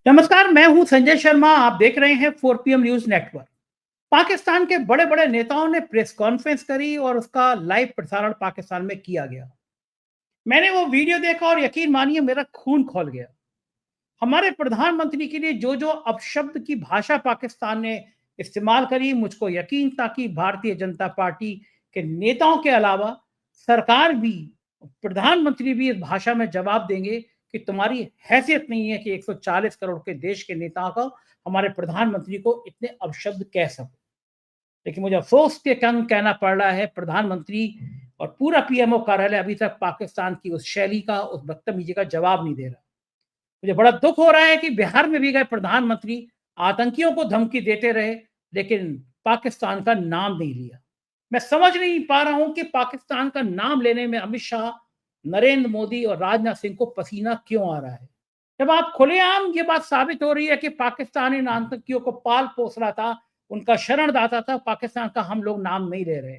नमस्कार, मैं हूं संजय शर्मा। आप देख रहे हैं 4 PM न्यूज नेटवर्क। पाकिस्तान के बड़े बड़े नेताओं ने प्रेस कॉन्फ्रेंस करी और उसका लाइव प्रसारण पाकिस्तान में किया गया। मैंने वो वीडियो देखा और यकीन मानिए मेरा खून खौल गया। हमारे प्रधानमंत्री के लिए जो जो अपशब्द की भाषा पाकिस्तान ने इस्तेमाल करी, मुझको यकीन था कि भारतीय जनता पार्टी के नेताओं के अलावा सरकार भी, प्रधानमंत्री भी इस भाषा में जवाब देंगे कि तुम्हारी हैसियत नहीं है कि 140 करोड़ के देश के नेताओं को, हमारे प्रधानमंत्री को इतने अपशब्द कह सको। लेकिन मुझे अफसोस के कंग कहना पड़ रहा है, प्रधानमंत्री और पूरा पीएमओ कार्यालय अभी तक पाकिस्तान की उस शैली का, उस बदतमीजी का जवाब नहीं दे रहा। मुझे बड़ा दुख हो रहा है कि बिहार में भी गए प्रधानमंत्री आतंकियों को धमकी देते रहे, लेकिन पाकिस्तान का नाम नहीं लिया। मैं समझ नहीं पा रहा हूं कि पाकिस्तान का नाम लेने में अमित शाह, नरेंद्र मोदी और राजनाथ सिंह को पसीना क्यों आ रहा है। जब आप खुलेआम ये बात साबित हो रही है कि पाकिस्तान इन आतंकियों को पाल पोस रहा था, उनका शरणदाता था, पाकिस्तान का हम लोग नाम नहीं ले रहे।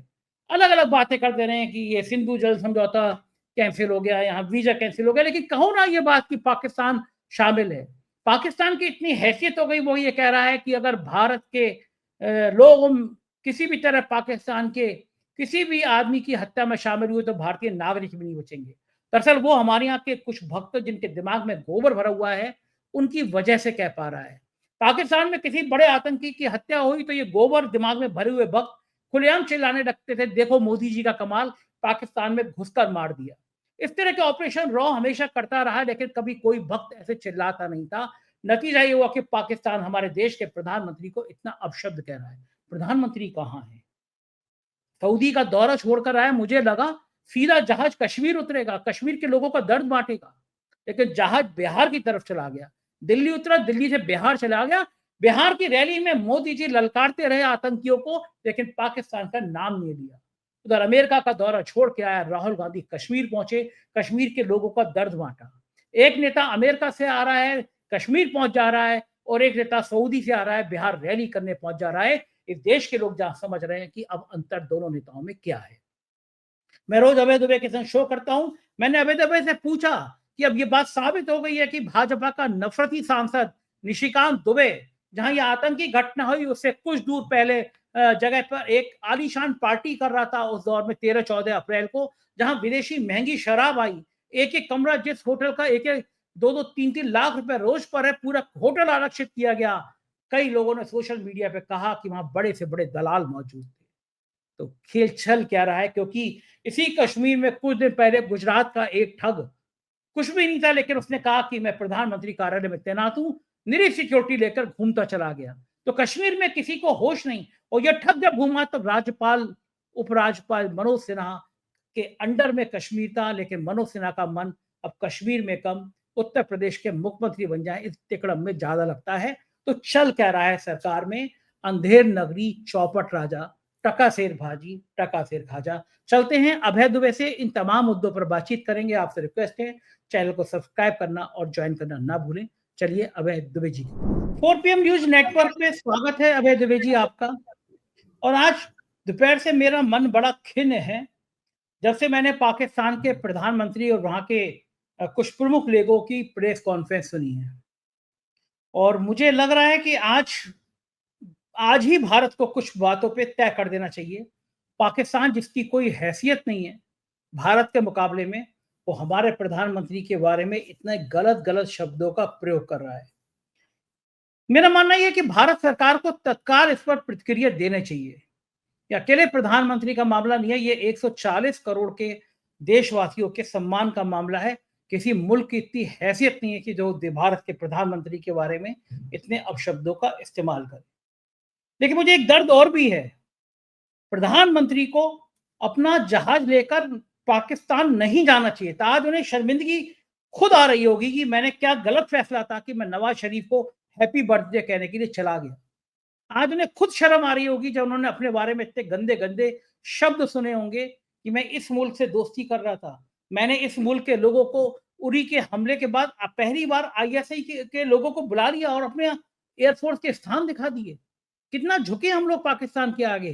अलग अलग बातें कर दे रहे हैं कि ये सिंधु जल समझौता कैंसिल हो गया, यहाँ वीजा कैंसिल हो गया, लेकिन कहो ना ये बात कि पाकिस्तान शामिल है। पाकिस्तान की इतनी हैसियत हो गई, वो ये कह रहा है कि अगर भारत के लोग किसी भी तरह पाकिस्तान के किसी भी आदमी की हत्या में शामिल हुए तो भारतीय नागरिक भी नहीं बचेंगे। दरअसल वो हमारे यहाँ के कुछ भक्त जिनके दिमाग में गोबर भरा हुआ है, उनकी वजह से कह पा रहा है। पाकिस्तान में किसी बड़े आतंकी की हत्या हुई तो ये गोबर दिमाग में भरे हुए भक्त खुलेआम चिल्लाने लगते थे, देखो मोदी जी का कमाल, पाकिस्तान में घुसकर मार दिया। इस तरह के ऑपरेशन रॉ हमेशा करता रहा, लेकिन कभी कोई भक्त ऐसे चिल्लाता नहीं था। नतीजा ये हुआ कि पाकिस्तान हमारे देश के प्रधानमंत्री को इतना अपशब्द कह रहा है। प्रधानमंत्री कहाँ है? सऊदी का दौरा छोड़कर आया, मुझे लगा सीधा जहाज कश्मीर उतरेगा, कश्मीर के लोगों का दर्द बांटेगा, लेकिन जहाज बिहार की तरफ चला गया। दिल्ली उतरा, दिल्ली से बिहार चला गया। बिहार की रैली में मोदी जी ललकारते रहे आतंकियों को, लेकिन पाकिस्तान का नाम नहीं लिया। उधर अमेरिका का दौरा छोड़ के आया राहुल गांधी, कश्मीर पहुंचे, कश्मीर के लोगों का दर्द बांटा। एक नेता अमेरिका से आ रहा है, कश्मीर पहुंच जा रहा है, और एक नेता सऊदी से आ रहा है, बिहार रैली करने पहुंच जा रहा है। इस देश के लोग जहां समझ रहे हैं कि अब अंतर दोनों नेताओं में क्या है। मैं रोज अभय दुबे के संग शो करता हूं। मैंने अभय दुबे से पूछा कि अब ये बात साबित हो गई है कि भाजपा का नफरती सांसद निशिकांत दुबे, जहां ये आतंकी घटना हुई उससे कुछ दूर पहले जगह पर एक आलीशान पार्टी कर रहा था, उस दौर में 13-14 अप्रैल को, जहां विदेशी महंगी शराब आई। एक एक कमरा, जिस होटल का एक एक 2-2, 3-3 लाख रुपए रोज पर है, पूरा होटल आरक्षित किया गया। कई लोगों ने सोशल मीडिया पे कहा कि वहां बड़े से बड़े दलाल मौजूद थे। तो खेल चल क्या रहा है, क्योंकि इसी कश्मीर में कुछ दिन पहले गुजरात का एक ठग, कुछ भी नहीं था, लेकिन उसने कहा कि मैं प्रधानमंत्री कार्यालय में तैनात हूं, निरी सिक्योरिटी लेकर घूमता चला गया। तो कश्मीर में किसी को होश नहीं। और यह ठग जब घूमा तब राज्यपाल, उपराज्यपाल मनोज सिन्हा के अंडर में कश्मीर था, लेकिन मनोज सिन्हा का मन अब कश्मीर में कम, उत्तर प्रदेश के मुख्यमंत्री बन जाए, इस तिकड़म में ज्यादा लगता है। तो चल क्या रहा है सरकार में? अंधेर नगरी चौपट राजा, टका शेर भाजी टका शेर खाजा। चलते हैं अभय दुबे से, इन तमाम मुद्दों पर बातचीत करेंगे। आपसे रिक्वेस्ट है, चैनल को सब्सक्राइब करना और ज्वाइन करना ना भूलें। चलिए अभय Dubey ji, 4 PM news network में स्वागत है अभय दुबे जी आपका। और आज दोपहर से मेरा मन बड़ा खिन्न है, जब से मैंने पाकिस्तान के प्रधानमंत्री और वहां के कुछ प्रमुख लोगों की प्रेस कॉन्फ्रेंस सुनी है। और मुझे लग रहा है कि आज आज ही भारत को कुछ बातों पे तय कर देना चाहिए। पाकिस्तान, जिसकी कोई हैसियत नहीं है भारत के मुकाबले में, वो हमारे प्रधानमंत्री के बारे में इतने गलत गलत शब्दों का प्रयोग कर रहा है। मेरा मानना यह है कि भारत सरकार को तत्काल इस पर प्रतिक्रिया देना चाहिए। ये अकेले प्रधानमंत्री का मामला नहीं है, ये 140 करोड़ के देशवासियों के सम्मान का मामला है। किसी मुल्क की इतनी हैसियत नहीं है कि जो भारत के प्रधानमंत्री के बारे में इतने अपशब्दों का इस्तेमाल करे। लेकिन मुझे एक दर्द और भी है, प्रधानमंत्री को अपना जहाज लेकर पाकिस्तान नहीं जाना चाहिए था। आज उन्हें शर्मिंदगी खुद आ रही होगी कि मैंने क्या गलत फैसला था कि मैं नवाज शरीफ को हैप्पी बर्थडे कहने के लिए चला गया। आज उन्हें खुद शर्म आ रही होगी जब उन्होंने अपने बारे में इतने गंदे गंदे शब्द सुने होंगे कि मैं इस मुल्क से दोस्ती कर रहा था, मैंने इस मुल्क के लोगों को उरी के हमले के बाद पहली बार आईएसआई के लोगों को बुला लिया और अपने एयरफोर्स के स्थान दिखा दिए। कितना झुके हम लोग पाकिस्तान के आगे।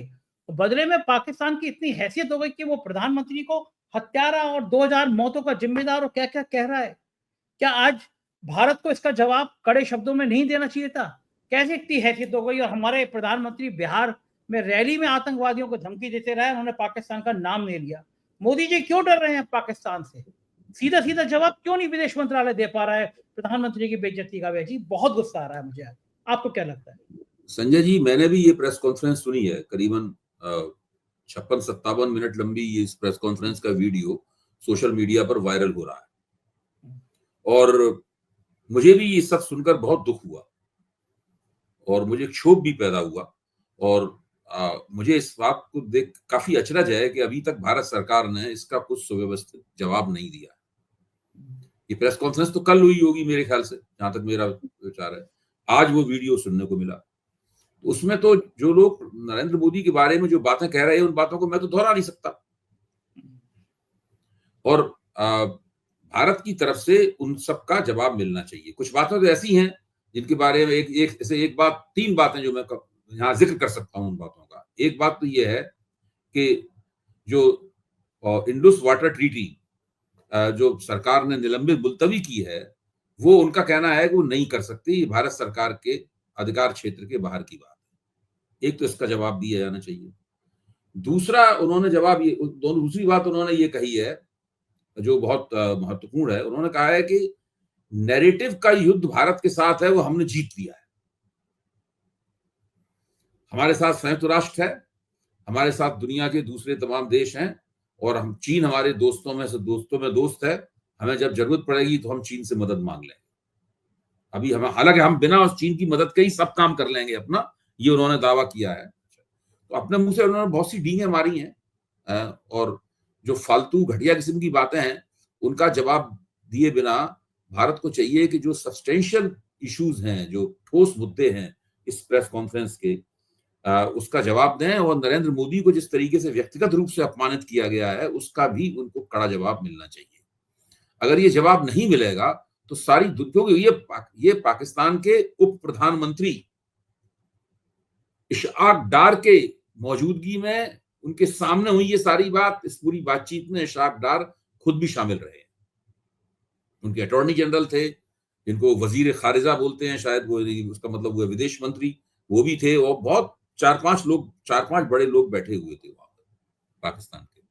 तो बदले में पाकिस्तान की इतनी हैसियत हो गई कि वो प्रधानमंत्री को हत्यारा और 2000 मौतों का जिम्मेदार और क्या क्या कह रहा है। क्या आज भारत को इसका जवाब कड़े शब्दों में नहीं देना चाहिए था? कैसे इतनी हैसियत हो गई? और हमारे प्रधानमंत्री बिहार में रैली में आतंकवादियों को धमकी देते रहे, उन्होंने पाकिस्तान का नाम नहीं लिया। मोदी जी क्यों डर रहे हैं पाकिस्तान से? सीधा सीधा जवाब क्यों नहीं विदेश मंत्रालय दे पा रहा है प्रधानमंत्री की बेइज्जती का? जी बहुत गुस्सा आ रहा है मुझे। आपको क्या लगता है? संजय जी, मैंने भी ये प्रेस कॉन्फ्रेंस सुनी है, करीबन 56-57 मिनट लंबी ये इस प्रेस कॉन्फ्रेंस का वीडियो सोशल मीडिया पर वायरल हो रहा है और मुझे भी ये सब सुनकर बहुत दुख हुआ और मुझे क्षोभ भी पैदा हुआ और मुझे इस बात को देख काफी अचरज है कि अभी तक भारत सरकार ने इसका कुछ सुव्यवस्थित जवाब नहीं दिया। ये प्रेस कॉन्फ्रेंस तो कल हुई होगी मेरे ख्याल से, जहां तक मेरा विचार है। आज वो वीडियो सुनने को मिला, उसमें तो जो लोग नरेंद्र मोदी के बारे में जो बातें कह रहे हैं उन बातों को मैं तो दोहरा नहीं सकता और भारत की तरफ से उन सबका जवाब मिलना चाहिए। कुछ बातें तो ऐसी हैं जिनके बारे में एक बात, 3 बातें जो मैं यहाँ जिक्र कर सकता हूँ उन बातों का। एक बात तो ये है कि जो इंडस वाटर ट्रीटी जो सरकार ने निलंबित मुलतवी की है, वो उनका कहना है कि वो नहीं कर सकती, ये भारत सरकार के अधिकार क्षेत्र के बाहर की बात है। एक तो इसका जवाब दिया जाना चाहिए। दूसरा उन्होंने जवाब ये दूसरी बात उन्होंने ये कही है जो बहुत महत्वपूर्ण है। उन्होंने कहा है कि नैरेटिव का युद्ध भारत के साथ है, वो हमने जीत लिया है। हमारे साथ संयुक्त राष्ट्र है, हमारे साथ दुनिया के दूसरे तमाम देश हैं और हम चीन हमारे दोस्तों में दोस्त है। हमें जब जरूरत पड़ेगी तो हम चीन से मदद मांग लेंगे। अभी हालांकि हम बिना उस चीन की मदद के ही सब काम कर लेंगे अपना, ये उन्होंने दावा किया है। तो अपने मुंह से उन्होंने बहुत सी डींगें मारी हैं और जो फालतू घटिया किस्म की बातें हैं उनका जवाब दिए बिना भारत को चाहिए कि जो सब्सटेंशियल इश्यूज हैं, जो ठोस मुद्दे हैं इस प्रेस कॉन्फ्रेंस के, उसका जवाब दें और नरेंद्र मोदी को जिस तरीके से व्यक्तिगत रूप से अपमानित किया गया है उसका भी उनको कड़ा जवाब मिलना चाहिए। अगर ये जवाब नहीं मिलेगा तो सारी, क्योंकि ये पाकिस्तान के उप प्रधानमंत्री इशआक डार के मौजूदगी में उनके सामने हुई ये सारी बात। इस पूरी बातचीत में इशआक डार खुद भी शामिल रहे। उनके अटॉर्नी जनरल थे, जिनको वजीर खारिजा बोलते हैं, शायद वो उसका मतलब हुआ विदेश मंत्री, वो भी थे और बहुत 4-5 बड़े लोग बैठे हुए थे वहां पर पाकिस्तान के,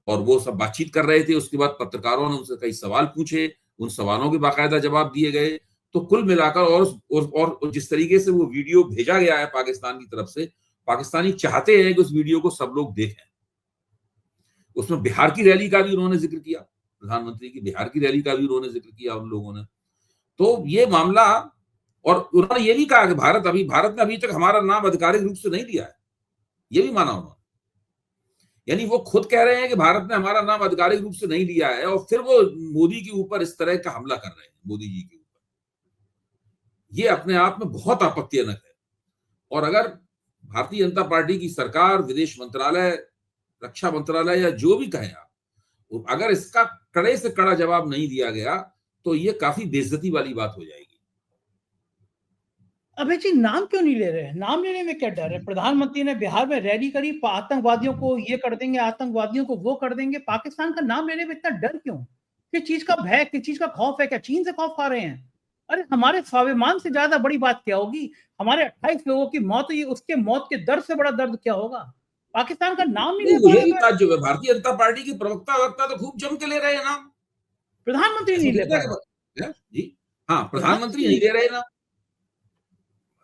और वो सब बातचीत कर रहे थे। उसके बाद पत्रकारों ने उनसे कई सवाल पूछे, उन सवालों के बाकायदा जवाब दिए गए। तो कुल मिलाकर और जिस तरीके से वो वीडियो भेजा गया है पाकिस्तान की तरफ से, पाकिस्तानी चाहते हैं कि उस वीडियो को सब लोग देखें। उसमें बिहार की रैली का भी उन्होंने जिक्र किया, प्रधानमंत्री की बिहार की रैली का भी उन्होंने जिक्र किया उन लोगों ने। तो ये मामला, और उन्होंने ये भी कहा कि भारत ने अभी तक हमारा नाम आधिकारिक रूप से नहीं लिया है, ये भी माना उन्होंने। यानी वो खुद कह रहे हैं कि भारत ने हमारा नाम आधिकारिक रूप से नहीं लिया है और फिर वो मोदी के ऊपर इस तरह का हमला कर रहे हैं, मोदी जी के ऊपर। ये अपने आप में बहुत आपत्तिजनक है। और अगर भारतीय जनता पार्टी की सरकार, विदेश मंत्रालय, रक्षा मंत्रालय या जो भी कहें आप, अगर इसका कड़े से कड़ा जवाब नहीं दिया गया तो ये काफी बेइज्जती वाली बात हो जाएगी। अभय जी, नाम क्यों नहीं ले रहे हैं? नाम लेने में क्या डर है? प्रधानमंत्री ने बिहार में रैली करी, आतंकवादियों को ये कर देंगे, आतंकवादियों को वो कर देंगे। पाकिस्तान का नाम लेने में इतना डर क्यों? किस चीज का भय, किस चीज का खौफ है? क्या चीन से खौफ खा रहे हैं? अरे हमारे स्वाभिमान से ज्यादा बड़ी बात क्या होगी? हमारे 28 लोगों की मौत हुई, उसके मौत के दर्द से बड़ा दर्द क्या होगा? पाकिस्तान का नाम नहीं ले पा यही ताज्जुब है। भारतीय जनता पार्टी की प्रवक्ता तो खूब जम के ले रहे हैं नाम, प्रधानमंत्री नहीं ले पा रहे जी। हाँ, प्रधानमंत्री नहीं ले रहे ना,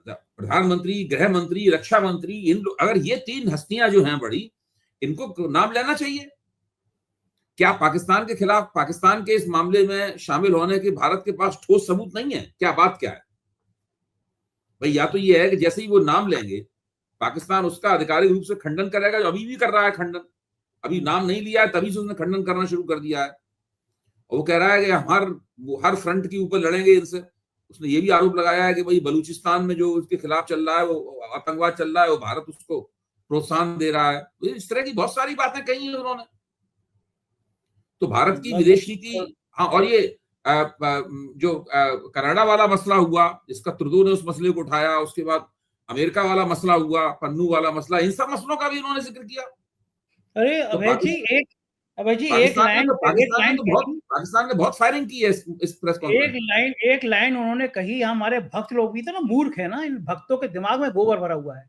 प्रधानमंत्री, गृह मंत्री, रक्षा मंत्री, अगर ये 3 हस्तियां जो हैं बड़ी, इनको नाम लेना चाहिए। क्या पाकिस्तान के खिलाफ, पाकिस्तान के इस मामले में शामिल होने के भारत के पास ठोस सबूत नहीं है? क्या बात क्या है भाई? या तो ये है कि जैसे ही वो नाम लेंगे पाकिस्तान उसका आधिकारिक रूप से खंडन करेगा, जो अभी भी कर रहा है खंडन। अभी नाम नहीं लिया है तभी से उसने खंडन करना शुरू कर दिया है। और वो कह रहा है कि हर फ्रंट के ऊपर लड़ेंगे इनसे। उसने ये भी आरोप लगाया है कि भाई बलूचिस्तान में जो उसके खिलाफ चल रहा है, वो आतंकवाद चल रहा है, वो भारत उसको प्रोत्साहन दे रहा है। तो इस तरह की बहुत सारी बातें कही हैं उन्होंने। तो भारत की विदेश नीति, हाँ, और ये जो कनाडा वाला मसला हुआ, जिसका ट्रूडो ने उस मसले को उठाया, उसके बाद अमेरिका वाला मसला हुआ, पन्नू वाला मसला, इन सब मसलों का भी उन्होंने जिक्र किया। अरे अभय जी, अब जी पाकिस्तान ने बहुत फायरिंग की है इस प्रेस कॉन्फ्रेंस में। एक लाइन उन्होंने कही, हमारे भक्त लोग भी तो ना मूर्ख है ना, इन भक्तों के दिमाग में गोबर भरा हुआ है।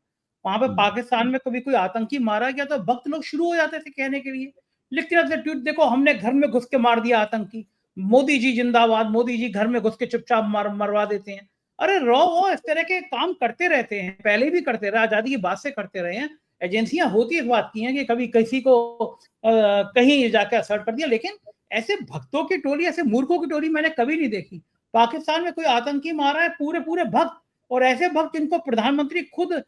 वहां पे पाकिस्तान में कभी कोई आतंकी मारा गया तो भक्त लोग शुरू हो जाते थे कहने के लिए, लिखते रहते ट्वीट, देखो हमने घर में घुस के मार दिया आतंकी, मोदी जी जिंदाबाद, मोदी जी घर में घुस के चुपचाप मरवा देते हैं। अरे वो इस तरह के काम करते रहते हैं, पहले भी करते रहे, आजादी की बात से करते रहे हैं। एजेंसियां होती इस बात की हैं कि कभी किसी को कहीं जाकर असर कर दिया, लेकिन ऐसे भक्तों की टोली, ऐसे मूर्खों की टोली मैंने कभी नहीं देखी। पाकिस्तान में कोई आतंकी मारा है, पूरे पूरे भक्त, और ऐसे भक्त जिनको प्रधानमंत्री खुद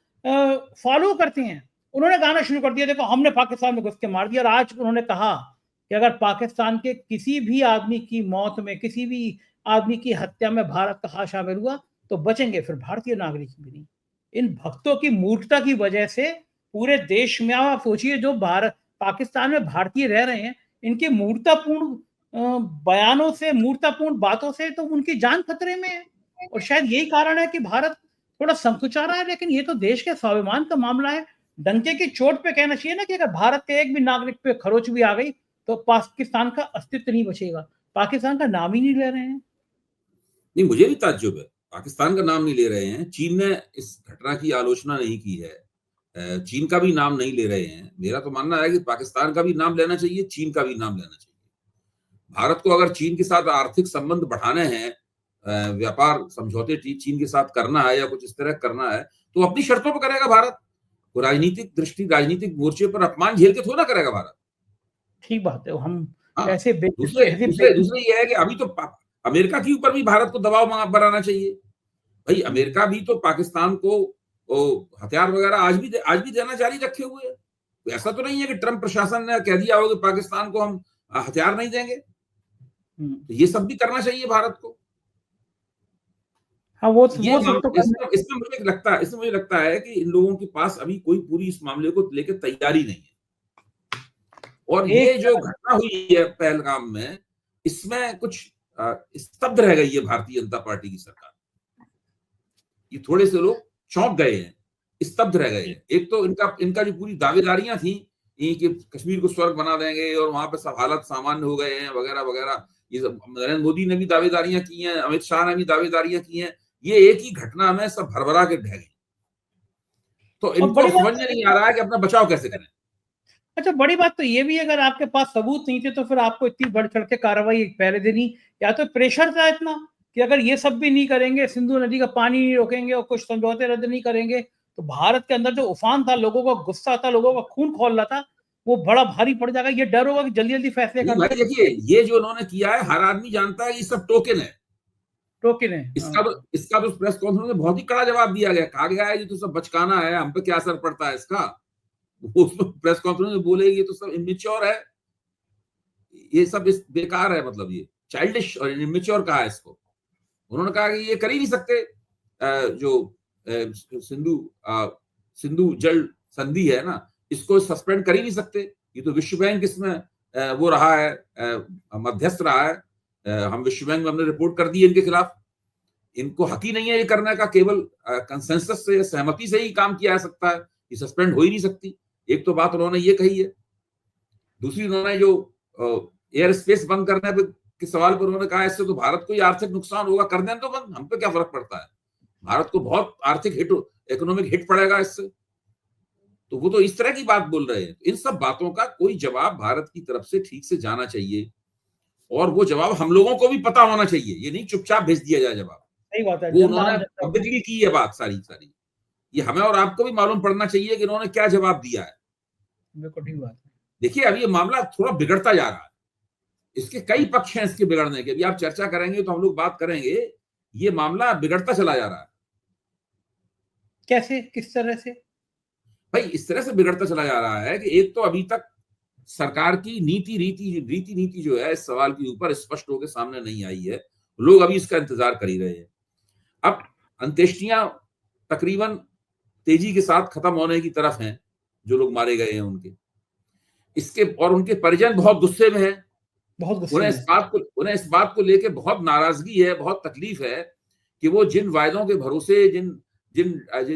फॉलो करते हैं, उन्होंने गाना शुरू कर दिया, देखो हमने पाकिस्तान में घुस के मार दिया। और आज उन्होंने कहा कि अगर पाकिस्तान के किसी भी आदमी की मौत में, किसी भी आदमी की हत्या में भारत का हाथ शामिल हुआ तो बचेंगे फिर भारतीय नागरिक भी नहीं। इन भक्तों की मूर्खता की वजह से पूरे देश में, आप सोचिए जो भारत पाकिस्तान में भारतीय रह रहे हैं, इनके मूर्खतापूर्ण बयानों से, मूर्खतापूर्ण बातों से तो उनकी जान खतरे में है। और शायद यही कारण है कि भारत थोड़ा संकुचा रहा है, लेकिन ये तो देश के स्वाभिमान का मामला है। डंके की चोट पे कहना चाहिए ना कि अगर भारत के एक भी नागरिक पे खरोच भी आ गई तो पाकिस्तान का अस्तित्व नहीं बचेगा। पाकिस्तान का नाम ही नहीं ले रहे हैं। नहीं, मुझे भी ताज्जुब है, पाकिस्तान का नाम नहीं ले रहे हैं। चीन ने इस घटना की आलोचना नहीं की है, चीन का भी नाम नहीं ले रहे हैं। मेरा तो मानना है कि पाकिस्तान का भी नाम लेना चाहिए, चीन का भी नाम लेना चाहिए। भारत को अगर चीन के साथ आर्थिक संबंध बढ़ाने हैं, व्यापार समझौते चीन के साथ करना है या कुछ इस तरह करना है, तो अपनी शर्तों पर करेगा भारत। वो राजनीतिक मोर्चे पर अपमान झेल के थोड़ा ना करेगा भारत। ठीक बात है। हम हाँ, ऐसे दूसरे ये है कि अभी तो अमेरिका के ऊपर भी भारत को दबाव बनाना चाहिए। भाई अमेरिका भी तो पाकिस्तान को हथियार वगैरह आज भी देना जारी रखे हुए है। तो ऐसा तो नहीं है कि ट्रंप प्रशासन ने कह दिया हो कि पाकिस्तान को हम हथियार नहीं देंगे। तो ये सब भी करना चाहिए भारत को। हाँ, वो सब तो इसमें मुझे लगता है कि इन लोगों के पास अभी कोई पूरी इस मामले को लेकर तैयारी नहीं है। और ये जो घटना हुई है पहलगाम में, इसमें कुछ स्तब्ध रह गई है भारतीय जनता पार्टी की सरकार। ये थोड़े से लोग चौंक गए हैं, स्तब्ध रह गए हैं। एक तो इनका जो पूरी दावेदारियां थी कि कश्मीर को स्वर्ग बना देंगे और वहां पे सब हालत सामान्य हो गए हैं वगैरह वगैरह, ये सब नरेंद्र मोदी ने भी दावेदारियां की हैं, अमित शाह ने भी दावेदारियां की हैं। ये एक ही घटना में सब भरभरा के ढह गए। तो इनको समझ में नहीं आ रहा है कि अपना बचाव कैसे करें। अच्छा, बड़ी बात तो ये भी, अगर आपके पास सबूत नहीं थे तो फिर आपको इतनी बढ़ चढ़ के कार्रवाई पहले दिन ही, या तो प्रेशर था इतना कि अगर ये सब भी नहीं करेंगे, सिंधु नदी का पानी नहीं रोकेंगे और कुछ समझौते रद्द नहीं करेंगे, तो भारत के अंदर जो उफान था, लोगों का गुस्सा था, लोगों का खून खौल रहा था, वो बड़ा भारी पड़ जाएगा। ये डर होगा कि जल्दी जल्दी फैसले करना। भाई देखिए, ये जो उन्होंने किया है, हर आदमी जानता है ये सब टोकन है। टोकन है। इसका तो प्रेस कॉन्फ्रेंस में बहुत ही कड़ा जवाब दिया गया। कहा गया है ये तो सब बचकाना है, हम पे क्या असर पड़ता है इसका। उसमें प्रेस कॉन्फ्रेंस में बोले ये तो सब इमेच्योर है, ये सब इस बेकार है, मतलब ये चाइल्डिश और इमेच्योर कहा है इसको। उन्होंने कहा कि ये कर ही नहीं सकते, जो सिंधु जल संधि है ना, इसको सस्पेंड कर ही नहीं सकते। ये तो विश्व बैंक इसमें वो रहा है, मध्यस्थ रहा है। हम विश्व बैंक में हमने रिपोर्ट कर दी है इनके खिलाफ। इनको हक ही नहीं है ये करने का, केवल कंसेंसस से, सहमति से ही काम किया जा सकता है, ये सस्पेंड हो ही नहीं सकती। एक तो बात उन्होंने ये कही है। दूसरी, उन्होंने जो एयर स्पेस बंद करने पे के सवाल पर उन्होंने कहा इससे तो भारत को ही आर्थिक नुकसान होगा, कर दें तो बंद, हम पे क्या फर्क पड़ता है, भारत को बहुत आर्थिक हिट, इकोनॉमिक हिट पड़ेगा इससे। तो वो तो इस तरह की बात बोल रहे हैं। इन सब बातों का कोई जवाब भारत की तरफ से ठीक से जाना चाहिए, और वो जवाब हम लोगों को भी पता होना चाहिए। ये नहीं चुपचाप भेज दिया जाए जवाब। सही बात है। वो उन्होंने पब्लिकली की है बात सारी, ये हमें और आपको भी मालूम पड़ना चाहिए कि उन्होंने क्या जवाब दिया है। बिल्कुल ठीक बात है। देखिए, अब ये मामला थोड़ा बिगड़ता जा रहा है, इसके कई पक्ष हैं इसके बिगड़ने के। अभी आप चर्चा करेंगे तो हम लोग बात करेंगे, ये मामला बिगड़ता चला जा रहा है। कैसे, किस तरह से? भाई इस तरह से बिगड़ता चला जा रहा है कि एक तो अभी तक सरकार की नीति जो है इस सवाल के ऊपर स्पष्ट होकर सामने नहीं आई है। लोग अभी इसका इंतजार कर ही रहे हैं। अब अंत्येष्टियां तकरीबन तेजी के साथ खत्म होने की तरफ हैं, जो लोग मारे गए हैं उनके, इसके, और उनके परिजन बहुत गुस्से में हैं। उन्हें इस बात को लेकर बहुत नाराजगी है, बहुत तकलीफ है कि वो जिन वायदों के भरोसे, जिन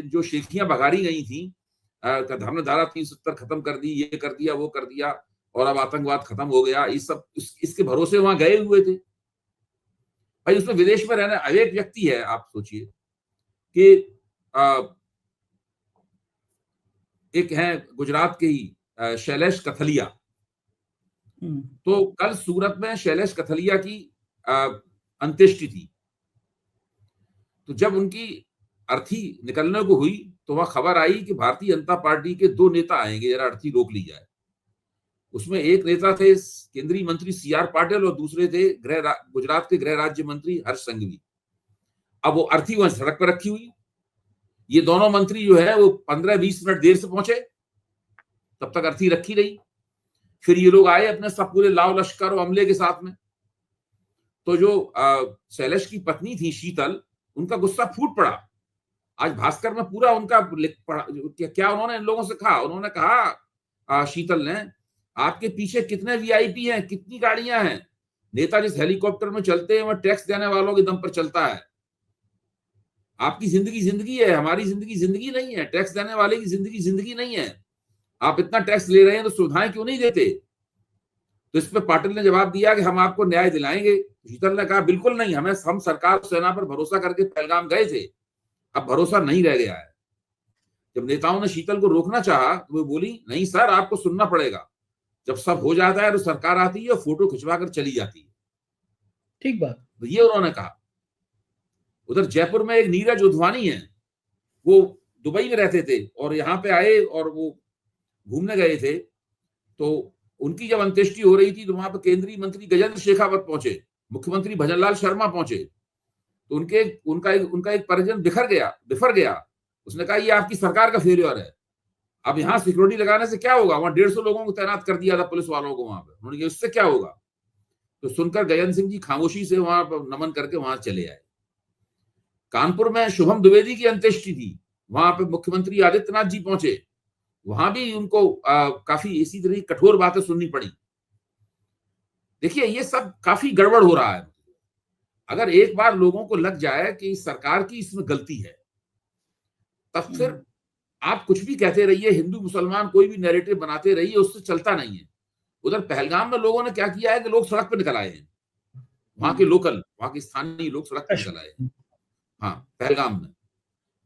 जो शेखियां बघारी गई थी, हमने धारा 370 खत्म कर दी, ये कर दिया, वो कर दिया, और अब आतंकवाद खत्म हो गया, ये सब इसके भरोसे वहां गए हुए थे भाई। उसमें विदेश में रहने अब एक व्यक्ति है, आप सोचिए कि एक है गुजरात के ही शैलेश कथलिया। तो कल सूरत में शैलेश कथलिया की अंत्येष्टि थी। तो जब उनकी अर्थी निकलने को हुई तो वहां खबर आई कि भारतीय जनता पार्टी के 2 नेता आएंगे, जरा अर्थी रोक ली जाए। उसमें एक नेता थे केंद्रीय मंत्री CR पाटिल और दूसरे थे गुजरात के गृह राज्य मंत्री हर्ष संघवी। अब वो अर्थी वहां सड़क पर रखी हुई, ये दोनों मंत्री जो है वो 15-20 मिनट देर से पहुंचे, तब तक अर्थी रखी रही। फिर ये लोग आए अपने सब पूरे लाव लश्कर और अमले के साथ में। तो जो शैलेश की पत्नी थी शीतल, उनका गुस्सा फूट पड़ा। आज भास्कर में पूरा उनका पड़ा क्या उन्होंने इन लोगों से कहा। उन्होंने कहा शीतल ने, आपके पीछे कितने VIP हैं, कितनी गाड़ियां हैं, नेता जिस हेलीकॉप्टर में चलते हैं वह टैक्स देने वालों के दम पर चलता है। आपकी जिंदगी जिंदगी है, हमारी जिंदगी जिंदगी नहीं है, टैक्स देने वाले की जिंदगी जिंदगी नहीं है। आप इतना टैक्स ले रहे हैं तो सुविधाएं क्यों नहीं देते। तो इस पर पाटिल ने जवाब दिया कि हम आपको न्याय दिलाएंगे। शीतल ने कहा बिल्कुल नहीं, हम सरकार सेना पर भरोसा करके पहलगाम गए थे, अब भरोसा नहीं रह गया है। जब नेताओं ने शीतल को रोकना चाहा तो वो बोली, नहीं सर, आपको सुनना पड़ेगा। जब सब हो जाता है तो सरकार आती है और फोटो खिंचवा कर चली जाती है। ठीक बात। तो ये उन्होंने कहा। उधर जयपुर में एक नीरज उधवानी है, वो दुबई में रहते थे और यहाँ पे आए और वो घूमने गए थे। तो उनकी जब अंत्येष्टि हो रही थी तो वहां पर केंद्रीय मंत्री गजेंद्र शेखावत पहुंचे, मुख्यमंत्री भजनलाल शर्मा पहुंचे। तो उनका एक परिजन बिफर गया। उसने कहा ये आपकी सरकार का फेलियर है, अब यहाँ सिक्योरिटी लगाने से क्या होगा, वहां 150 लोगों को तैनात कर दिया था पुलिस वालों को वहां पर। उन्होंने कहा इससे क्या होगा। तो सुनकर गजेंद्र सिंह जी खामोशी से वहां पर नमन करके वहां चले आए। कानपुर में शुभम द्विवेदी की अंत्येष्टि थी, वहां पे मुख्यमंत्री आदित्यनाथ जी पहुंचे, वहां भी उनको काफी इसी तरह कठोर बातें सुननी पड़ी। देखिए ये सब काफी गड़बड़ हो रहा है। अगर एक बार लोगों को लग जाए कि सरकार की इसमें गलती है, तब फिर आप कुछ भी कहते रहिए, हिंदू मुसलमान कोई भी नैरेटिव बनाते रहिए, उससे चलता नहीं है। उधर पहलगाम में लोगों ने क्या किया है कि लोग सड़क पर निकल आए हैं, वहां के स्थानीय लोग सड़क पर निकल आए हैं, हाँ पहलगाम में।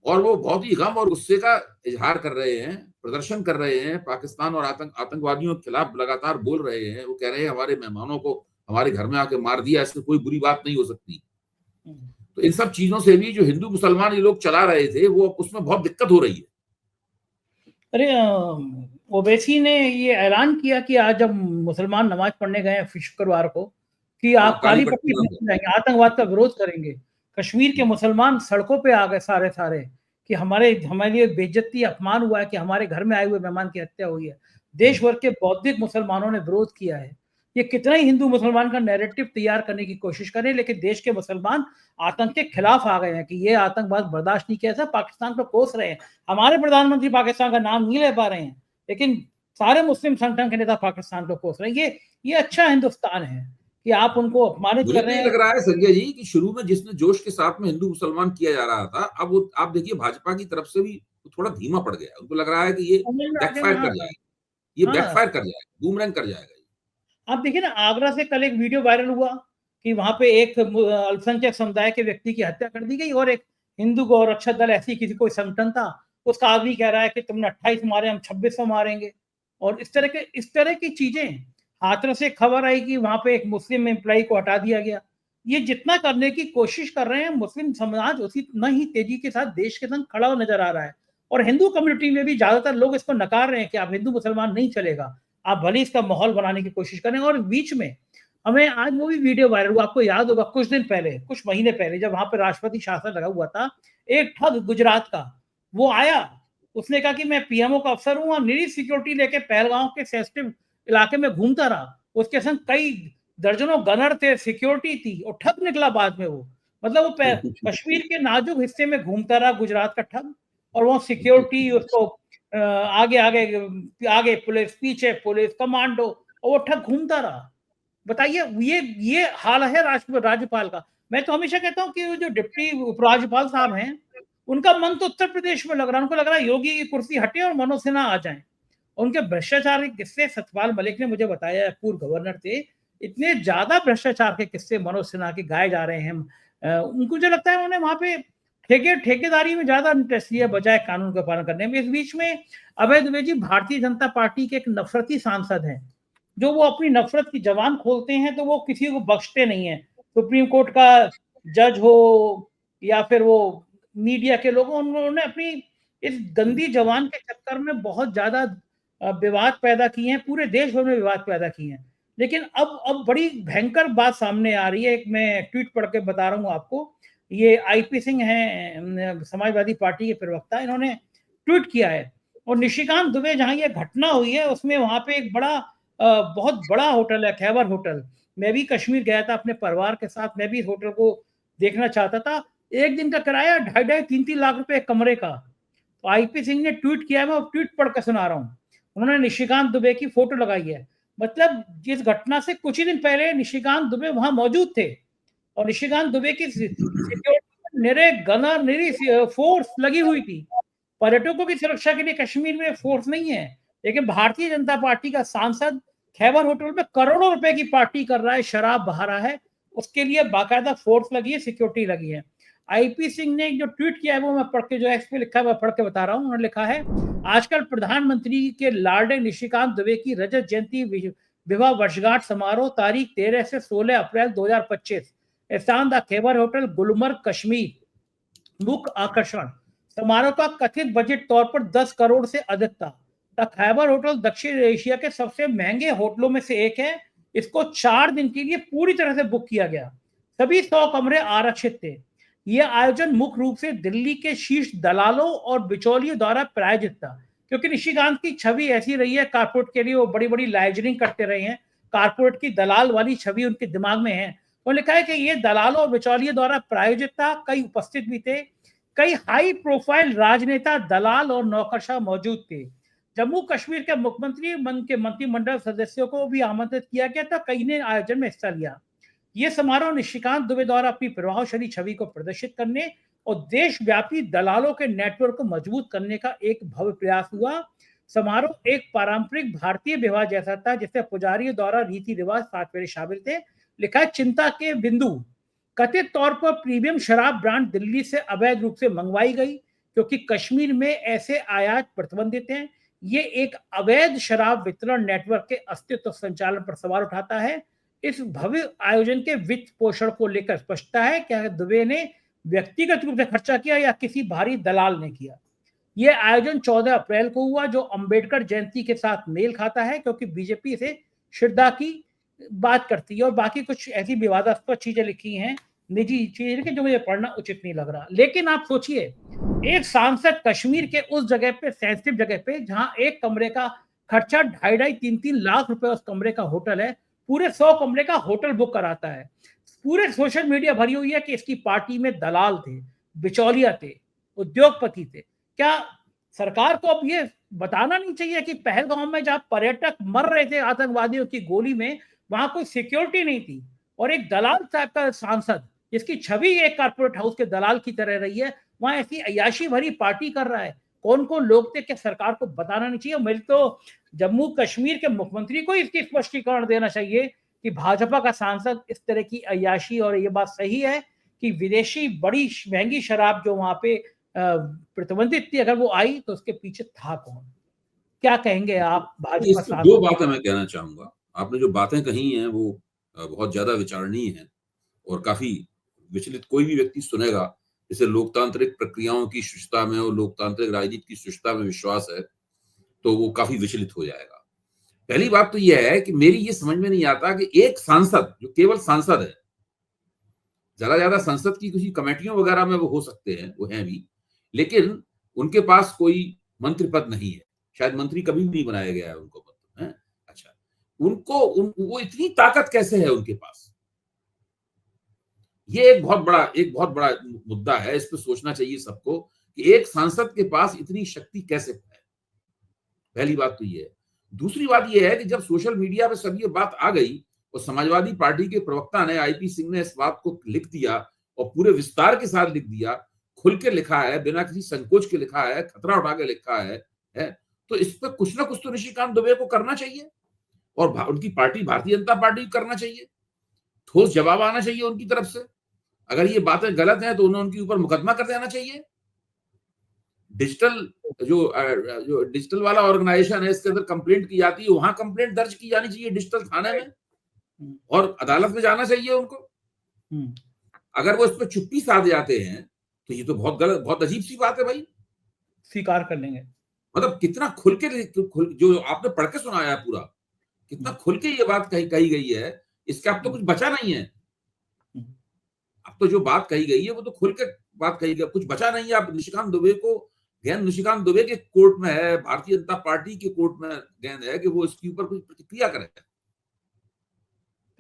और वो बहुत ही गम और गुस्से का इजहार कर रहे हैं, प्रदर्शन कर रहे हैं, पाकिस्तान और आतंकवादियों के खिलाफ लगातार बोल रहे हैं। वो कह रहे हैं हमारे मेहमानों को हमारे घर में आके मार दिया, इससे कोई बुरी बात नहीं हो सकती। तो इन सब चीजों से भी जो हिंदू मुसलमान ये लोग चला रहे थे, वो उसमें बहुत दिक्कत हो रही है। अरे ओवैसी ने ये ऐलान किया कि आज जब मुसलमान नमाज पढ़ने गए शुक्रवार को कि आप काली पट्टी जाएंगे, आतंकवाद का विरोध करेंगे। कश्मीर के मुसलमान सड़कों पे आ गए सारे कि हमारे लिए बेइज्जती अपमान हुआ है कि हमारे घर में आए हुए मेहमान की हत्या हुई है। देश भर के बौद्धिक मुसलमानों ने विरोध किया है। ये कितना ही हिंदू मुसलमान का नैरेटिव तैयार करने की कोशिश करें, लेकिन देश के मुसलमान आतंक के खिलाफ आ गए हैं कि ये आतंकवाद बर्दाश्त नहीं किया। पाकिस्तान को कोस रहे हैं। हमारे प्रधानमंत्री पाकिस्तान का नाम नहीं ले पा रहे हैं, लेकिन सारे मुस्लिम संगठन के नेता पाकिस्तान को कोस रहे हैं। ये अच्छा हिंदुस्तान है कि आप उनको अपमानित कर रहे हैं। लग रहा है संजय जी कि शुरू में जिसने जोश के साथ में हिंदू मुसलमान किया जा रहा था, अब वो आप देखिए भाजपा की तरफ से भी थोड़ा धीमा पड़ गया। उनको लग रहा है कि ये बैकफायर कर जाएगा, बैकफायर कर जाएगा, बूमरैंग कर जाएगा। आप देखिए ना, आगरा से कल एक वीडियो वायरल हुआ कि वहां पे एक अल्पसंख्यक समुदाय के व्यक्ति की हत्या कर दी गई और एक हिंदू गौरक्षक दल ऐसी किसी कोई संगठन था, उसका आदमी कह रहा है कि तुमने 28 मारे, हम 2600 मारेंगे। और इस तरह की चीजें। हाथरस से खबर आई कि वहां पे एक मुस्लिम एम्प्लॉय को हटा दिया गया। ये जितना करने की कोशिश कर रहे हैं मुस्लिम समाज, उसी न ही तेजी के साथ देश के संग खड़ा नजर आ रहा है। और हिंदू कम्युनिटी में भी ज्यादातर लोग इसको नकार रहे हैं कि आप हिंदू मुसलमान नहीं चलेगा, आप भले इसका माहौल बनाने की कोशिश करें। और बीच में हमें आज वो भी वीडियो वायरल हुआ, आपको याद होगा कुछ महीने पहले जब वहां पर राष्ट्रपति शासन लगा हुआ था, एक ठग गुजरात का वो आया, उसने कहा कि मैं पीएमओ का अफसर हूं और निरी सिक्योरिटी लेके पहलगांव के सेंसिटिव इलाके में घूमता रहा। उसके संग कई दर्जनों गनर थे, सिक्योरिटी थी, और ठग निकला बाद में वो। मतलब वो कश्मीर के नाजुक हिस्से में घूमता रहा गुजरात का ठग, और वो सिक्योरिटी उसको आगे पुलिस, पीछे पुलिस, कमांडो, और वो ठग घूमता रहा। बताइए, ये हाल है राज्यपाल का। मैं तो हमेशा कहता हूँ कि जो डिप्टी उपराज्यपाल साहब हैं, उनका मन तो उत्तर प्रदेश में लग रहा है। उनको लग रहा है योगी की कुर्सी हटे और मनोज सिन्हा आ जाए। उनके भ्रष्टाचार के किस्से सतपाल मलिक ने मुझे बताया, पूर्व गवर्नर थे, इतने ज्यादा भ्रष्टाचार के किस्से मनोज सिन्हा के गाए जा रहे हैं। उनको जो लगता है उन्होंने वहां पे ठेकेदारी में ज्यादा इंटरेस्ट लिया बजाय कानून का पालन करने में। इस बीच में अभय दुबे जी भारतीय जनता पार्टी के एक नफरती सांसद हैं, जो वो अपनी नफरत की जबान खोलते हैं तो वो किसी को बख्शते नहीं है। सुप्रीम कोर्ट का जज हो या फिर वो मीडिया के लोग, उन्होंने अपनी इस गंदी जबान के चक्कर में बहुत ज्यादा विवाद पैदा किए हैं, पूरे देश भर में विवाद पैदा किए हैं। लेकिन अब बड़ी भयंकर बात सामने आ रही है। एक मैं ट्वीट पढ़ के बता रहा हूँ आपको। ये आईपी सिंह हैं, समाजवादी पार्टी के प्रवक्ता, इन्होंने ट्वीट किया है। और निशिकांत दुबे जहां ये घटना हुई है उसमें वहां पे एक बहुत बड़ा होटल है, खैबर होटल। मैं भी कश्मीर गया था अपने परिवार के साथ, मैं भी इस होटल को देखना चाहता था। एक दिन का किराया 2.5-3 लाख रुपए कमरे का। तो आईपी सिंह ने ट्वीट किया है, मैं ट्वीट पढ़ के सुना रहा हूँ। उन्होंने निशिकांत दुबे की फोटो लगाई है। मतलब जिस घटना से कुछ ही दिन पहले निशिकांत दुबे वहां मौजूद थे और निशिकांत दुबे की सिक्योरिटी निरे गनर निरी फोर्स लगी हुई थी। पर्यटकों की सुरक्षा के लिए कश्मीर में फोर्स नहीं है, लेकिन भारतीय जनता पार्टी का सांसद खैबर होटल में करोड़ों रुपए की पार्टी कर रहा है, शराब बहा रहा है, उसके लिए बाकायदा फोर्स लगी है, सिक्योरिटी लगी है। आईपी सिंह ने जो ट्वीट किया है वो मैं पढ़ के, जो एक्स पे लिखा है मैं पढ़ के बता रहा हूँ। उन्होंने लिखा है, आजकल प्रधानमंत्री के लाडले निशिकांत दुबे की रजत जयंती विवाह वर्षगांठ समारोह तारीख 13 से 16 अप्रैल 2025 स्थान द खैबर होटल गुलमर्ग कश्मीर मुख्य आकर्षण। समारोह का कथित बजट तौर पर 10 करोड़ से अधिक था। द खैबर होटल दक्षिण एशिया के सबसे महंगे होटलों में से एक है। इसको 4 दिन के लिए पूरी तरह से बुक किया गया, सभी 100 कमरे आरक्षित थे। यह आयोजन मुख्य रूप से दिल्ली के शीर्ष दलालों और बिचौलियों द्वारा प्रायोजित था, क्योंकि निशिकांत की छवि ऐसी रही है कारपोरेट के लिए, वो बड़ी बड़ी लाइजनिंग करते रहे हैं, कारपोरेट की दलाल वाली छवि उनके दिमाग में है। तो लिखा है कि ये दलालों और बिचौलियों द्वारा प्रायोजित था, कई उपस्थित भी थे, कई हाई प्रोफाइल राजनेता, दलाल और नौकरशाह मौजूद थे। जम्मू कश्मीर के मुख्यमंत्री के मंत्रिमंडल सदस्यों को भी आमंत्रित किया गया था, कई ने आयोजन में हिस्सा लिया। यह समारोह निशिकांत दुबे द्वारा अपनी प्रभावशाली छवि को प्रदर्शित करने और देशव्यापी दलालों के नेटवर्क को मजबूत करने का एक भव्य प्रयास हुआ। समारोह एक पारंपरिक भारतीय विवाह जैसा था, जिससे पुजारियों द्वारा रीति रिवाज 7 फेरे शामिल थे। लिखा है, चिंता के बिंदु, कथित तौर पर प्रीमियम शराब ब्रांड दिल्ली से अवैध रूप से मंगवाई गई, क्योंकि कश्मीर में ऐसे आयात प्रतिबंधित हैं। ये एक अवैध शराब वितरण नेटवर्क के अस्तित्व संचालन पर सवाल उठाता है। इस भव्य आयोजन के वित्त पोषण को लेकर स्पष्टता है, क्या दुबे ने व्यक्तिगत रूप से खर्चा किया या किसी भारी दलाल ने किया। यह आयोजन 14 अप्रैल को हुआ, जो अंबेडकर जयंती के साथ मेल खाता है, क्योंकि बीजेपी इसे श्रद्धा की बात करती है। और बाकी कुछ ऐसी विवादास्पद चीजें लिखी हैं, निजी चीजें लिखी, जो मुझे पढ़ना उचित नहीं लग रहा। लेकिन आप सोचिए, एक सांसद कश्मीर के उस जगह पे, सेंसिटिव जगह पे, जहां एक कमरे का खर्चा 2.5-3 लाख रुपए उस कमरे का होटल है, पूरे 100 कमरे का होटल बुक कराता है। पूरे सोशल मीडिया भरी हुई है कि इसकी पार्टी में दलाल थे, बिचौलिया थे, उद्योगपति थे। क्या सरकार को अब ये बताना नहीं चाहिए कि पहलगाम में जहां पर्यटक मर रहे थे आतंकवादियों की गोली में, वहां कोई सिक्योरिटी नहीं थी, और एक दलाल टाइप का सांसद, जिसकी छवि एक कारपोरेट हाउस के दलाल की तरह रही है, वहां ऐसी अयाशी भरी पार्टी कर रहा है। कौन कौन लोग थे, क्या सरकार को बताना नहीं चाहिए? मेरे तो जम्मू कश्मीर के मुख्यमंत्री को इसकी स्पष्टीकरण देना चाहिए कि भाजपा का सांसद इस तरह की अयाशी, और ये बात सही है कि विदेशी बड़ी महंगी शराब जो वहां पे प्रतिबंधित थी, अगर वो आई तो उसके पीछे था कौन? क्या कहेंगे आप भाजपा सांसद? 2 बातें मैं कहना चाहूंगा। आपने जो बातें कही हैं वो बहुत ज्यादा विचारणीय हैं और काफी विचलित कोई भी व्यक्ति सुनेगा, जैसे लोकतांत्रिक प्रक्रियाओं की शुचिता में और लोकतांत्रिक राजनीति की शुचिता में विश्वास है, तो वो काफी विचलित हो जाएगा। पहली बात तो यह है कि मेरी ये समझ में नहीं आता कि एक सांसद, जो केवल सांसद है, ज्यादा संसद की किसी कमेटियों वगैरह में वो हो सकते हैं, वो हैं भी, लेकिन उनके पास कोई मंत्री पद नहीं है, शायद मंत्री कभी भी नहीं बनाया गया है उनको पद है। अच्छा, वो इतनी ताकत कैसे है उनके पास? ये एक बहुत बड़ा मुद्दा है, इस पर सोचना चाहिए सबको कि एक सांसद के पास इतनी शक्ति कैसे है। पहली बात तो ये है। दूसरी बात ये है कि जब सोशल मीडिया पे सब ये बात आ गई और समाजवादी पार्टी के प्रवक्ता ने, आईपी सिंह ने इस बात को लिख दिया और पूरे विस्तार के साथ लिख दिया, खुल के लिखा है, बिना किसी संकोच के लिखा है, खतरा उठा के लिखा है, तो इस पर कुछ ना कुछ तो निशिकांत दुबे को करना चाहिए और उनकी पार्टी भारतीय जनता पार्टी करना चाहिए। ठोस जवाब आना चाहिए उनकी तरफ से। अगर ये बातें गलत हैं तो उन्हें उनके ऊपर मुकदमा कर देना चाहिए। डिजिटल जो डिजिटल वाला ऑर्गेनाइजेशन है, इसके अंदर कंप्लेंट की जाती है, वहां कंप्लेंट दर्ज की जानी चाहिए डिजिटल थाने में और अदालत में जाना चाहिए उनको। अगर वो इस पर चुप्पी साध जाते हैं तो ये तो बहुत गलत, बहुत अजीब सी बात है भाई। स्वीकार कर लेंगे, मतलब कितना खुल के जो आपने पढ़ के सुनाया पूरा, कितना खुल के ये बात कही गई है, इसके अब तो कुछ बचा नहीं है। अब तो जो बात कही गई है वो तो खुल के बात कही गई, कुछ बचा नहीं है। अब निशिकांत दुबे को गेंद निशिकांत दुबे के कोर्ट में है, भारतीय जनता पार्टी के कोर्ट में गेंद है कि वो इसके ऊपर कुछ प्रतिक्रिया करें।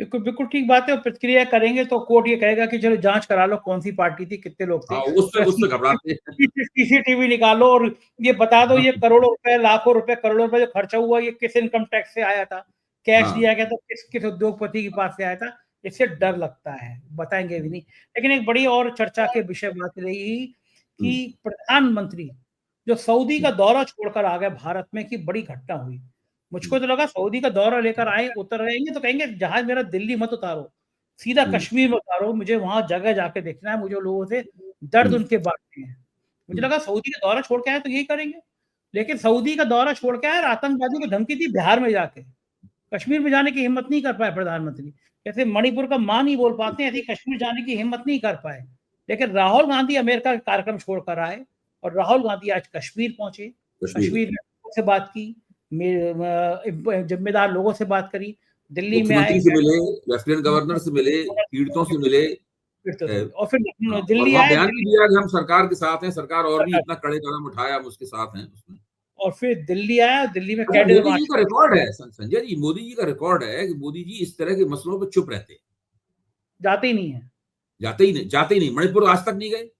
बिल्कुल बिल्कुल ठीक बात है। और प्रतिक्रिया करेंगे तो कोर्ट ये कहेगा कि चलो जांच करा लो कौन सी पार्टी थी, कितने लोग थे, उससे घबराते हैं। सीसीटीवी निकालो और ये बता दो ये करोड़ों रुपए, लाखों रुपए, करोड़ों रुपए जो खर्चा हुआ ये किस इनकम टैक्स से आया था, कैश दिया गया था किस किस उद्योगपति के पास से आया था। इससे डर लगता है, बताएंगे भी नहीं। लेकिन एक बड़ी और चर्चा के विषय बात रही कि प्रधानमंत्री जो सऊदी का दौरा छोड़कर आ गए भारत में, की बड़ी घटना हुई। मुझको तो लगा सऊदी का दौरा लेकर आए, उतर रहेंगे तो कहेंगे जहाज मेरा दिल्ली मत उतारो, सीधा कश्मीर में उतारो, मुझे वहां जगह जाके देखना है, मुझे लोगों से दर्द उनके बांटने हैं। मुझे लगा सऊदी का दौरा छोड़ के आए तो यही करेंगे, लेकिन सऊदी का दौरा छोड़ के आए, आतंकवादियों को धमकी दी बिहार में जाके, कश्मीर में जाने की हिम्मत नहीं कर पाए प्रधानमंत्री। जैसे मणिपुर का मां नहीं बोल पाते, ऐसे कश्मीर जाने की हिम्मत नहीं कर पाए। लेकिन राहुल गांधी अमेरिका का कार्यक्रम छोड़कर आए और राहुल गांधी आज कश्मीर पहुंचे, कश्मीर में लोगों से बात की, जिम्मेदार लोगों से बात करी, दिल्ली में आए, से मिले, लेफ्टिनेंट गवर्नर से मिले, पीड़ितों से मिले और फिर दिल्ली और आए, बयान भी दिया कि हम सरकार के साथ हैं, सरकार और भी इतना कड़े कदम उठाया, हम उसके साथ हैं उसमें। और फिर दिल्ली आया, दिल्ली में कैडर मोदी जी का रिकॉर्ड है, संजय जी, मोदी जी का रिकॉर्ड है कि मोदी जी इस तरह के मसलों पर चुप रहते हैं, जाते ही नहीं है, जाते ही नहीं। मणिपुर आज तक नहीं गए,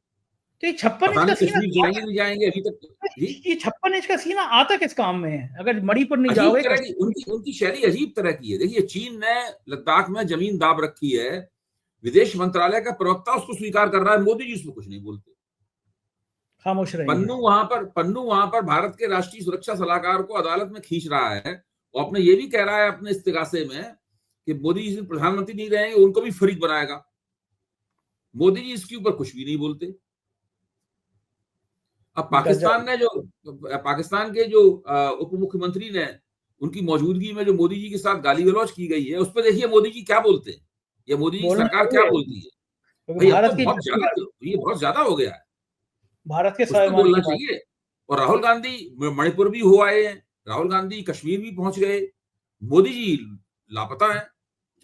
तो ये 56 इंच का सीना जाएंगे नहीं जाएंगे अभी तक जी। ये 56 इंच का सीना आता किस काम में है अगर मणिपुर नहीं जाओगे? उनकी शैली अजीब तरह की है। देखिए, चीन ने लद्दाख में जमीन दाब रखी है, विदेश मंत्रालय का प्रवक्ता उसको स्वीकार कर रहा है, मोदी जी उसमें कुछ नहीं बोलते, खामोश रहे। पन्नू वहां पर भारत के राष्ट्रीय सुरक्षा सलाहकार को अदालत में खींच रहा है और अपने ये भी कह रहा है अपने इस्तिगासे में कि मोदी जी प्रधानमंत्री नहीं रहेंगे उनको भी फरीक बनाएगा। मोदी जी इसके ऊपर कुछ भी नहीं बोलते। अब पाकिस्तान के जो उप मुख्यमंत्री ने, उनकी मौजूदगी में जो मोदी जी के साथ गाली गलौज की गई है, उस पर देखिए मोदी जी क्या बोलते हैं, या मोदी जी सरकार क्या बोलती है। भाई अब तो बहुत ज्यादा हो गया है, भारत के तो बोलना चाहिए। और राहुल गांधी मणिपुर भी हो आए हैं, राहुल गांधी कश्मीर भी पहुंच गए, मोदी जी लापता है।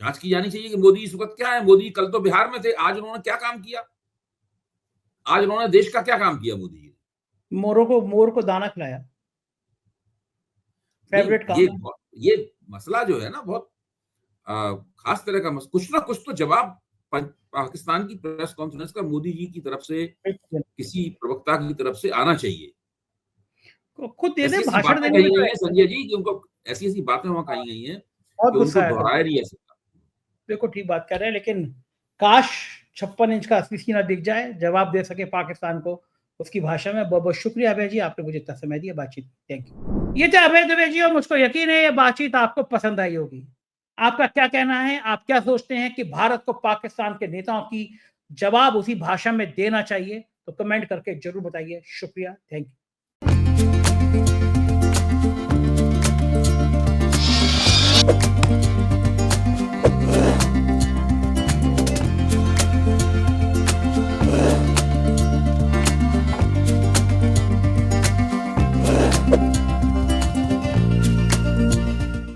जांच की जानी चाहिए कि मोदी इस वक्त क्या है। मोदी कल तो बिहार में थे, आज उन्होंने क्या काम किया, आज उन्होंने देश का क्या काम किया मोदी जी? मोर को दाना खिलाया, फेवरेट काम। ये मसला जो है ना बहुत खास तरह का कुछ ना कुछ तो जवाब पाकिस्तान की प्रेस कॉन्फ्रेंस का मोदी जी की तरफ से, किसी प्रवक्ता की तरफ से आना चाहिए। खुद दे दे, भाषण देने में संजय जी कि उनको ऐसी बातें वहां कही गई हैं बहुत कि उनको दोहराया नहीं जा सकता। बिल्कुल ठीक बात कर रहे हैं, लेकिन काश 56 इंच का असली सीना दिख जाए, जवाब दे सके पाकिस्तान को उसकी भाषा में। बहुत बहुत शुक्रिया अभय जी, आपने मुझे इतना समय दिया बातचीत। Thank you. ये थे अभय दुबे जी और मुझको यकीन है ये बातचीत आपको पसंद आई होगी। आपका क्या कहना है? आप क्या सोचते हैं कि भारत को पाकिस्तान के नेताओं की जवाब उसी भाषा में देना चाहिए? तो कमेंट करके जरूर बताइए। शुक्रिया, थैंक यू।